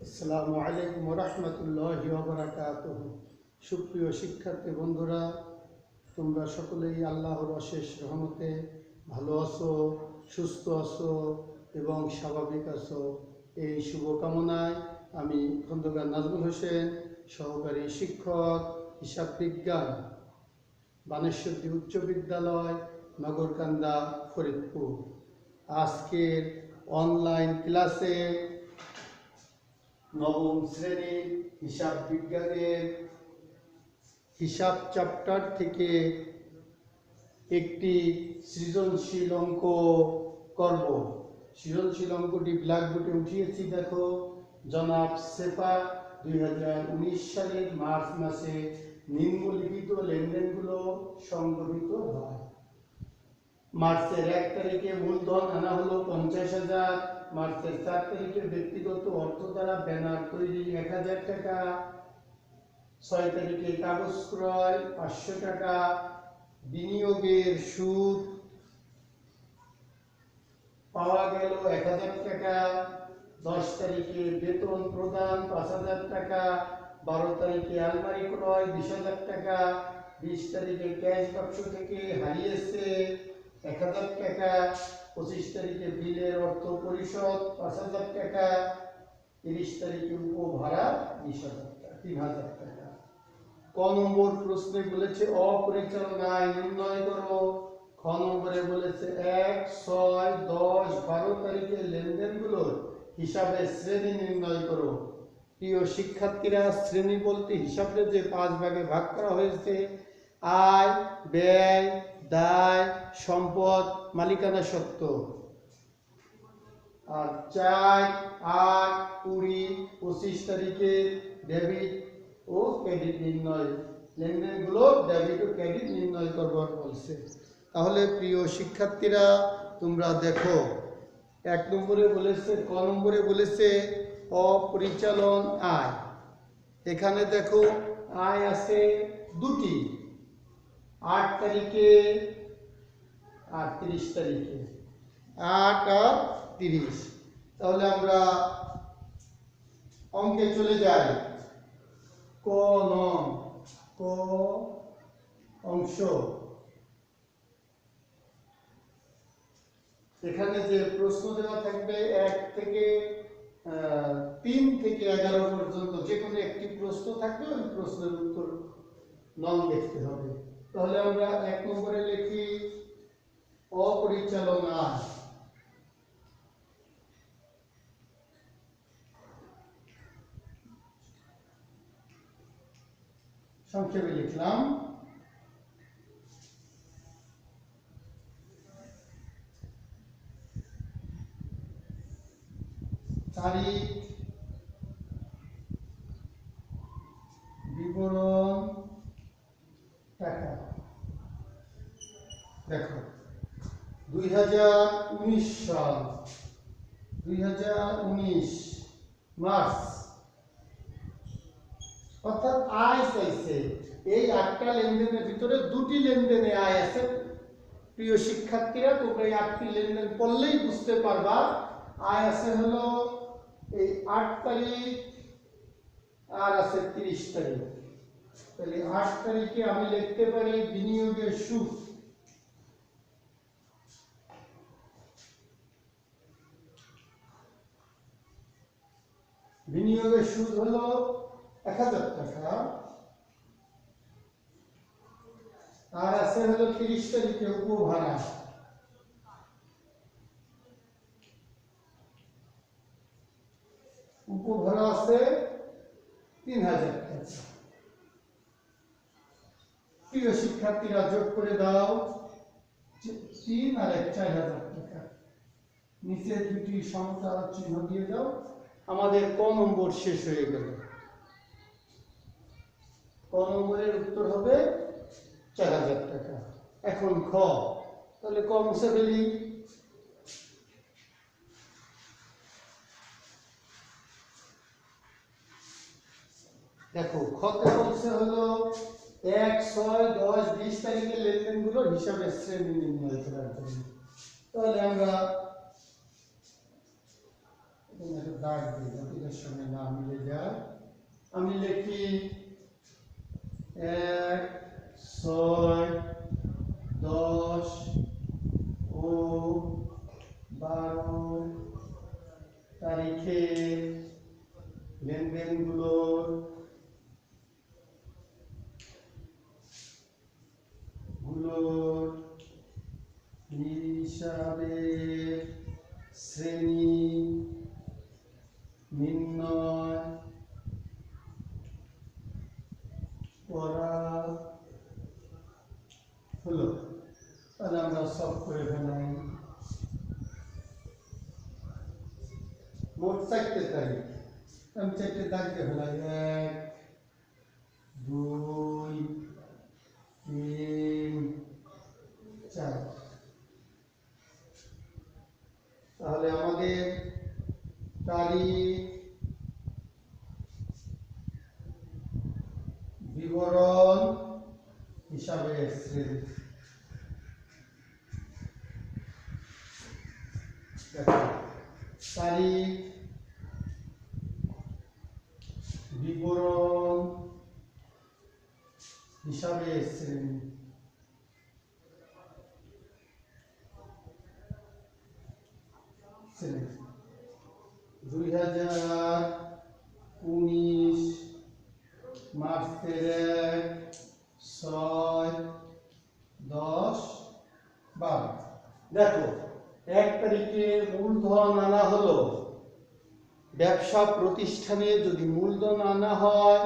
আসসালামু আলাইকুম রহমতুল্লাহি ওয়া বারাকাতুহু। সুপ্রিয় শিক্ষার্থী বন্ধুরা, তোমরা সকলেই আল্লাহর অশেষ রহমতে ভালো আছো, সুস্থ আছো এবং স্বাভাবিক আছো, এই শুভকামনায় আমি খন্দকার নাজমুল হোসেন, সহকারী শিক্ষক হিসাব বিজ্ঞান, বানেশ্বরী উচ্চ বিদ্যালয়, নগরকান্দা, ফরিদপুর। আজকের অনলাইন ক্লাসে নবম শ্রেণীর হিসাব বিজ্ঞানের হিসাব চ্যাপ্টার থেকে একটি সৃজনশীল অঙ্ক করব। সৃজনশীল অঙ্কটি ব্ল্যাকবোর্ডে উঠিয়েছি, দেখো। জনাব সেপা 2019 সালের মার্চ মাসে নিম্নলিখিত লেনদেনগুলো সংঘটিত হয়। মার্চের 1 তারিখে মূলধন আনা হলো 50,000। মার্চের 4 তারিখে ব্যক্তিগত অর্থ দ্বারা ব্যানার তৈরি 1000 টাকা। 6 তারিখে কাগজ ক্রয় 500 টাকা। বিনিয়োগের সুদ পাওয়া গেল 1000 টাকা। 10 তারিখে বেতন প্রদান 5000 টাকা। 12 তারিখে আলমারি ক্রয় 20,000 টাকা। 20 তারিখে ক্যাশ বাক্স থেকে হারিয়েছে 1000 টাকা। 25 তারিখে বিলের অর্থ পরিশোধ 5000 টাকা। 30 তারিখে উপভাড়া 3000 টাকা। ক নম্বর প্রশ্নে বলেছে অপরিচালন আয় নির্ণয় করো। খ নম্বরে বলেছে 1, 6, 10, 12 তারিখের লেনদেনগুলোর হিসাবে শ্রেণী নির্ণয় করো। প্রিয় শিক্ষার্থীরা, শ্রেণী বলতে হিসাবে যে 5 ভাগে ভাগ করা হয়েছে: আয়, ব্যয়, দায়, সম্পদ, মালিকানা সত্ত্ব। আর 4, 8, 20, 25 তারিখে ডেবিট ও ক্রেডিট নির্ণয়, লেনদেনগুলো ডেবিট ও ক্রেডিট নির্ণয় করবার বলছে। তাহলে প্রিয় শিক্ষার্থীরা, তোমরা দেখো, 1 নম্বরে বলেছে, ক নম্বরে বলেছে অপরিচালন আয়। এখানে দেখো আয় আছে দুটি, 8 তারিখে আর 30 তারিখে, 8 আর 30। তাহলে আমরা অঙ্কে চলে যাই। ক অংশ, এখানে যে প্রশ্ন দেওয়া থাকবে 1 থেকে 3 থেকে 11 পর্যন্ত যে কোনো একটি প্রশ্ন থাকবে, ওই প্রশ্নের উত্তর নং লিখতে হবে। তাহলে আমরা 1 নম্বরে লিখি অপরিচালন আয়। সংক্ষেপে লিখলাম তারিখ, বিবরণ, টাকা। দেখো 2019 সাল, 2019 মার্চ, অর্থাৎ আয় চাইছে। এই 8টা লেনদেনের ভিতরে 2টি লেনদেনে আয় আছে। প্রিয় শিক্ষার্থীরা, তোমরা এই 8টি লেনদেন পড়লেই বুঝতে পারবা। আয় আছে হলো এই 8 তারিখ আর আছে 30 তারিখ। তাহলে 8 তারিখে আমি লিখতে পারি বিনিয়োগের সুদ। বিনিয়োগের সুদ হলো 1000 টাকা। আর আছে হলো 30 তারিখে উপভাড়া। উপভাড়া আছে 3000 টাকা। প্রিয় শিক্ষার্থীরা, যোগ করে দাও 3 আর 1 4000 টাকা। নিচে দুটি সমতার চিহ্ন দিয়ে দাও। আমাদের ক নম্বর শেষ হয়ে গেল। ক নম্বরের উত্তর হবে 4000 টাকা। এখন খ, তাহলে ক মুছে ফেলি। দেখো খতে বলছে হলো 1, 6, 10, 20 তারিখের লেনদেনগুলোর হিসাবে শ্রেণী নির্ণয় করার জন্য। তাহলে আমরা একটা দাগ দিই যাতে এর সঙ্গে না মিলে যায়। আমি লিখি 1, 6, 10 ও 12 তারিখে লেনদেনগুলোর হিসাবে শ্রেণী নির্ণয় করা হলো। তাহলে আমরা সব করে ফেলাই। মোট 4টে তারিখ, আমি 4টে দাগ দিয়ে ফেলাই। 1, 2, 3, 4। তাহলে আমাদের তারিখ বিবরণ হিসাবে শ্রেণী। তারিখ বিবরণ হিসাবে শ্রেণী। 2019 মার্চের 6, 10, 12। দেখো 1 তারিখে মূলধন আনা হলো। ব্যবসা প্রতিষ্ঠানে যদি মূলধন আনা হয়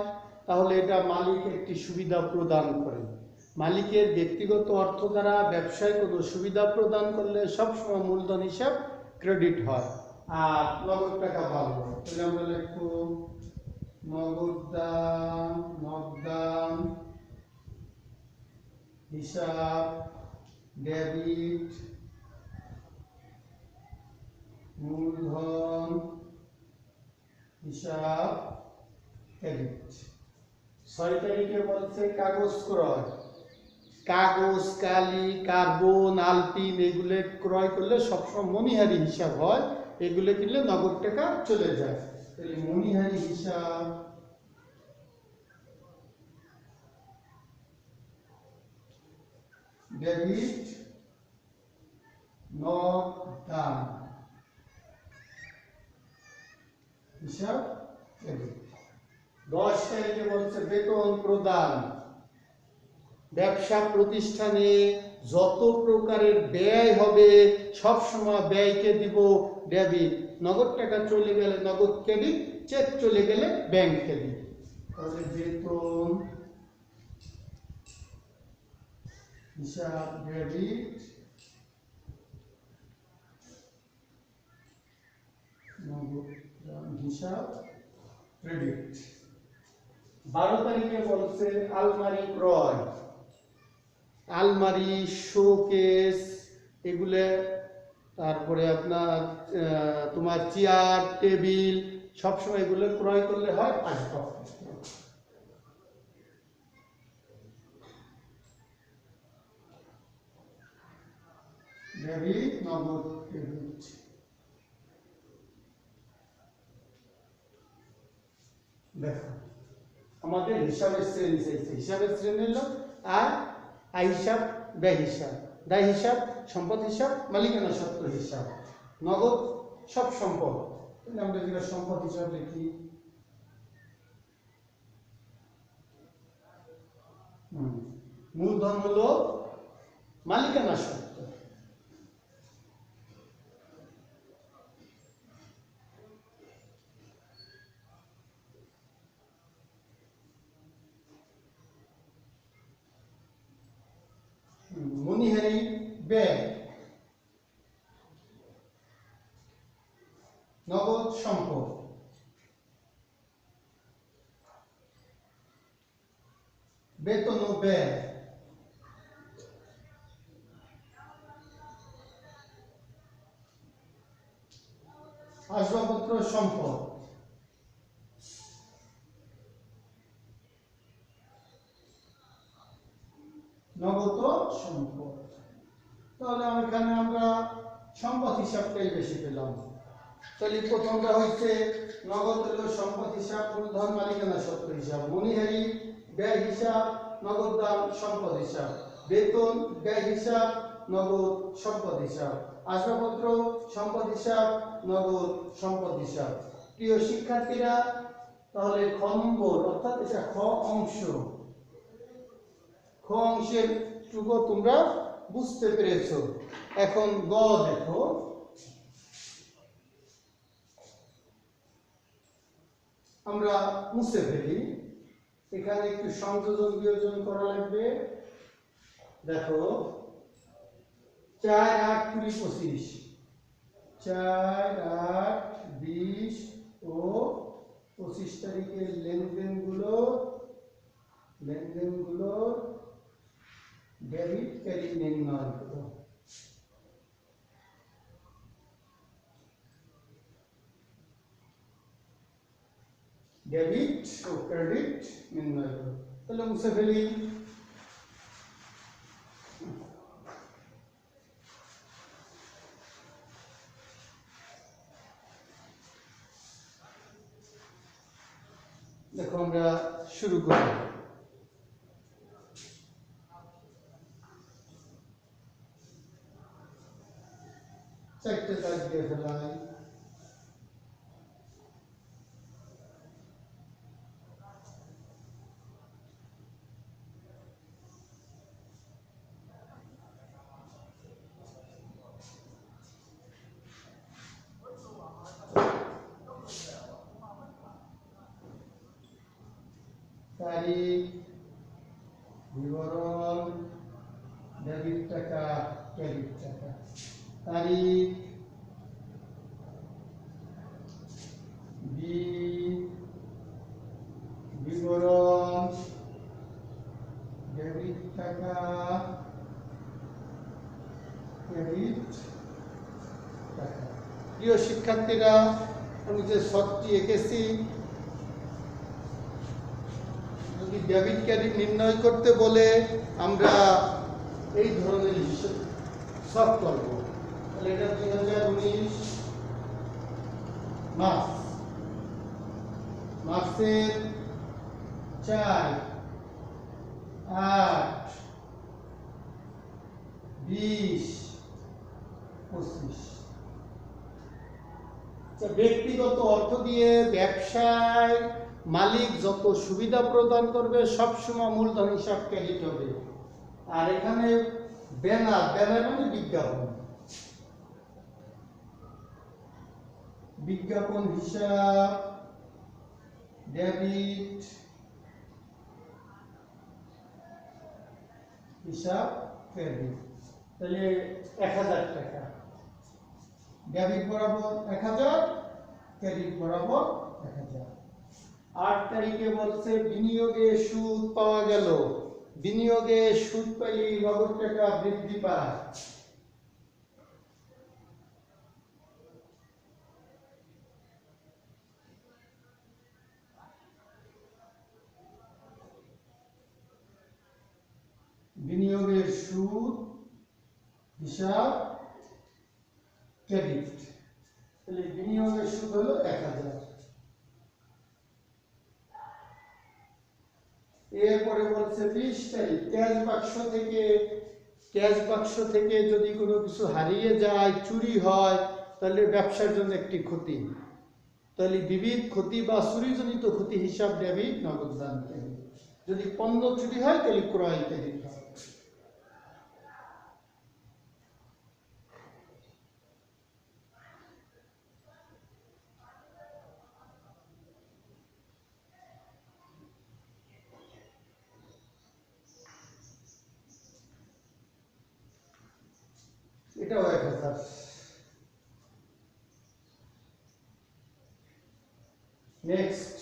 তাহলে এটা মালিক একটি সুবিধা প্রদান করে। মালিকের ব্যক্তিগত অর্থ দ্বারা ব্যবসায় কোনো সুবিধা প্রদান করলে সবসময় মূলধন হিসাব ক্রেডিট হয়। আর নগদ টাকা পাবো, তাহলে আমরা লিখব নগদ দাম হিসাব ডেবিট মূলধন হিসাব ক্রেডিট। 6 তারিখে বলছে কাগজ ক্রয়। কাগজ, কালি, কার্বন, আলপিন এগুলো ক্রয় করলে সবসময় মনিহারি হিসাব হয়। এগুলো কিনলে নগদ টাকা চলে যায়। তাহলে মনিহারি হিসাব ডেবিট নগদান হিসাব ক্রেডিট। 10 তারিখে বলছে বেতন প্রদান। ব্যবসা প্রতিষ্ঠানে যত প্রকারের ব্যয় হবে সব সময় ব্যয়কে দিব ডেবিট। নগদ টাকা চলে গেলে নগদ ক্রেডিট, চেক চলে গেলে ব্যাংক ক্রেডিট। তাহলে বেতন হিসাব ডেবিট নগদ হিসাব ক্রেডিট। 12 তারিখে বলছে আলমারি ক্রয়। আলমারি, শোকেস এগুলো, তারপরে আপনার তোমার চেয়ার, টেবিল সবসময় এগুলো ক্রয় করলে হয় আসবাবপত্র। ডেবিট নগদ ক্রেডিট। দেখো আমাদের হিসাবের শ্রেণী চাইছে। হিসাবের শ্রেণী হলো আর আয় হিসাব, ব্যয় হিসাব, দায় হিসাব, সম্পদ হিসাব, মালিকানা সত্ত্ব হিসাব, নগদ সব সম্পদ। আমরা যেটা সম্পদ হিসাব লিখি মূলধন হলো মালিকানা সত্ত্ব। মনিহারি ব্যয়, নগদ সম্পদ। বেতন ও ব্যয়, আসবাবপত্র সম্পদ, নগদ সম্পদ। তাহলে এখানে আমরা সম্পদ হিসাবটাই বেশি পেলাম। তাহলে প্রথমটা হচ্ছে নগদ হলো সম্পদ হিসাব, মূলধন মালিকানা সত্ত্ব হিসাব, মনিহারি ব্যয় হিসাব, নগদ দান সম্পদ হিসাব, বেতন ব্যয় হিসাব, নগদ সম্পদ হিসাব, আসবাবপত্র সম্পদ হিসাব, নগদ সম্পদ হিসাব। প্রিয় শিক্ষার্থীরা, তাহলে খ নম্বর অর্থাৎ এটা খ অংশ, খ অংশের টুকু তোমরা বুঝতে পেরেছো। এখন গ দেখো, আমরা মুছে ফেলি, এখানে একটু সংযোজন বিয়োজন করা লাগবে। দেখো 4, 8, 20, 25, 4, 8, 20 ও 25 তারিখের লেনদেনগুলো ডেবিট ক্রেডিট নির্ণয় করো। ডেবিট ও ক্রেডিট নির্ণয় করো। তাহলে মুছে ফেলি। দেখো আমরা শুরু করি। চারটে তারিখ দিয়ে ফেলাই। তারিখ, বিবরণ, ডেবিট টাকা, ক্রেডিট টাকা। তারিখ, বিবরণ, ডেবিট টাকা, ক্রেডিট টাকা। প্রিয় শিক্ষার্থীরা, আমি যে শর্তটি এঁকেছি, যদি ডেবিট ক্রেডিট নির্ণয় করতে বলে আমরা এই ধরনের হিসাব সব করব। তাহলে এটা 2019 মার্চের 4, 8, 20, 25। ব্যক্তিগত অর্থ দিয়ে ব্যবসায় মালিক যত সুবিধা প্রদান করবে সবসময় মূলধন হিসাব ক্রেডিট হবে। আর এখানে ব্যানার মানে বিজ্ঞাপন হিসাব ডেবিট হিসাব ক্রেডিট। তাহলে 1000 টাকা ডেবিট বরাবর 1000, ক্রেডিট বরাবর 1000। 8 তারিখে বলছে বিনিয়োগে সুদ পাওয়া গেল। বিনিয়োগে সুদ পেলে নগদ টাকা বৃদ্ধি পায়। বিনিয়োগের সুদ হিসাব ক্রেডিট। তাহলে বিনিয়োগের সুদ হলো 1000। এরপরে বলছে 20 তারিখ ক্যাশ বাক্স থেকে যদি কোনো কিছু হারিয়ে যায়, চুরি হয়, তাহলে ব্যবসার জন্য একটি ক্ষতি। তাহলে বিবিধ ক্ষতি বা চুরিজনিত ক্ষতি হিসাব ডেবিট, নগদ দান ক্রেডিট। যদি পণ্য চুরি হয় তাহলে ক্রয় ক্রেডিট হয়। এটাও 1000। নেক্সট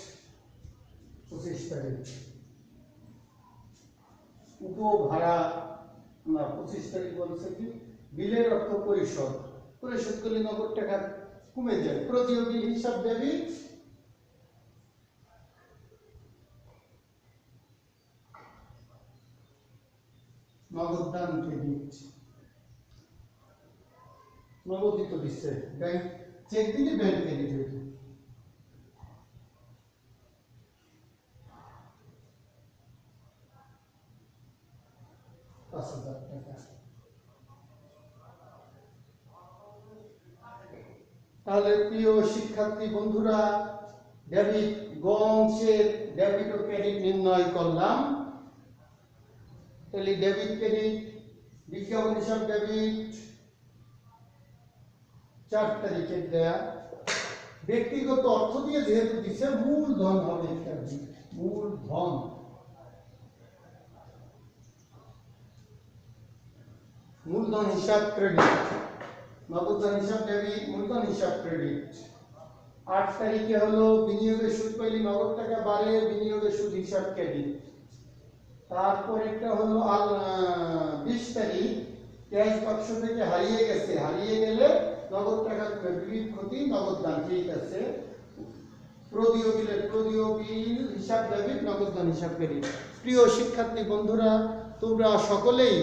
25 তারিখ উপভাড়া। না, 25 তারিখ বলছে কি বিলের অর্থ পরিশোধ করলে নগদ টাকা কমে যায়। প্রতিও বিল হিসাব ডেবিট, নগদ দান ক্রেডিট। নগদই তো দিচ্ছে ব্যাংক চেক দিলে ব্যাংক ক্রেডিট হয়ে যাবে। 5,000 টাকা। তাহলে প্রিয় শিক্ষার্থী বন্ধুরা, ডেবিট গ অংশের ডেবিট ও ক্রেডিট নির্ণয় করলাম। তাহলে ডেবিট ক্রেডিট বিজ্ঞাপন হিসাব ডেবিট 4 তারিখে দেয়া। ব্যক্তিগত অর্থ দিয়ে যেহেতু দিচ্ছে মূলধন হবে, মূলধন। মূলধন হিসাব ক্রেডিট, নগদান হিসাব ডেবিট, মূলধন হিসাব ক্রেডিট। 8 তারিখে হলো বিনিয়োগের সুদ পাইলে নগদ টাকা বাড়ে, বিনিয়োগের সুদ হিসাব ক্রেডিট। তারপর একটা হলো 20 তারিখ ক্যাশ বাক্স থেকে হারিয়ে গেছে, হারিয়ে গেলে নগদ টাকা বিবিধ ক্ষতি নগদ দান, ঠিক আছে। প্রদীয় বিল হিসাব ডেবিট, নগদ দান হিসাব ক্রেডিট। প্রিয় শিক্ষার্থী বন্ধুরা, তোমরা সকলেই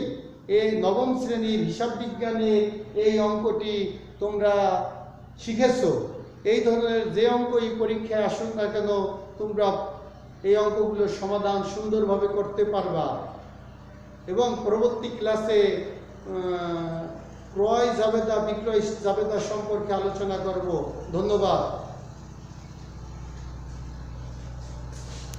এই নবম শ্রেণীর হিসাব বিজ্ঞানের এই অঙ্কটি তোমরা শিখেছো। এই ধরনের যে অঙ্কই পরীক্ষায় আসুক না কেন, তোমরা এই অঙ্কগুলোর সমাধান সুন্দরভাবে করতে পারবা। এবং পরবর্তী ক্লাসে ক্রয় জাবেদা বিক্রয় জাবেদা সম্পর্কে আলোচনা করব। ধন্যবাদ।